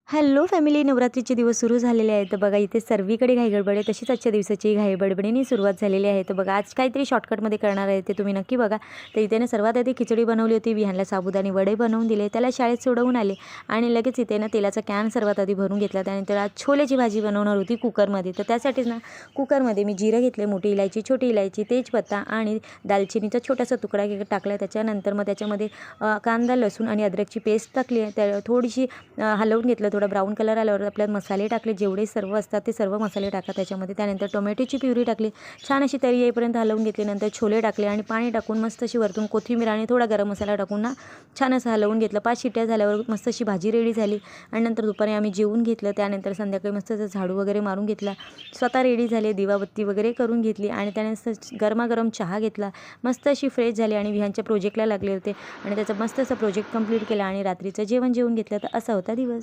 Hello family, नवरात्रीचे दिवस सुरू झालेले आहेत. तर बघा इथे सर्वीकडे घाईगडबड आहे. तशीच आजच्या दिवसाची घाईगडबडीने सुरुवात झालेली आहे. तर बघा आज काहीतरी शॉर्टकटमध्ये करणार आहे ते तुम्ही नक्की बघा. तर इथे सर्वात आधी खिचडी बनवली होती. विहानला साबुदाणे वडे बनवून दिले, त्याला शाळेत सोडवून आले आणि लगेच इथे तेलाचा कॅन सर्वात आधी भरून घेतला. त्यानंतर आज छोलेची भाजी बनवणार होती कुकरमध्ये. तर त्यासाठीच कुकरमध्ये मी जिरं घेतले, मोठी इलायची, छोटी इलायची, तेजपत्ता आणि दालचिनीचा छोटासा तुकडा टाकला. त्याच्यानंतर मग त्याच्यामध्ये कांदा, लसूण आणि अद्रकची पेस्ट टाकली. त्या थोडीशी हलवून घेतलं. थोडा ब्राऊन कलर आल्यावर आपल्यात मसाले टाकले, जेवढे सर्व असतात ते सर्व मसाले टाका त्याच्यामध्ये. त्यानंतर टोमॅटोची प्युरी टाकली, छान अशी तरी येईपर्यंत हलवून घेतली. नंतर छोले टाकले आणि पाणी टाकून मस्त अशी वरतून कोथिंबीर आणि थोडा गरम मसाला टाकून छान असं हलवून घेतलं. 5 शिट्ट्या झाल्यावर मस्त अशी भाजी रेडी झाली. आणि नंतर दुपारी आम्ही जेवून घेतलं. त्यानंतर संध्याकाळी मस्त असं झाडू वगैरे मारून घेतला, स्वतः रेडी झाले, दिवाबत्ती वगैरे करून घेतली आणि त्यानंतर गरमागरम चहा घेतला. मस्त अशी फ्रेश झाली आणि विहानच्या प्रोजेक्टला लागले होते आणि त्याचा मस्त असा प्रोजेक्ट कंप्लीट केला आणि रात्रीचं जेवण जेवून घेतलं. तर असा होता दिवस.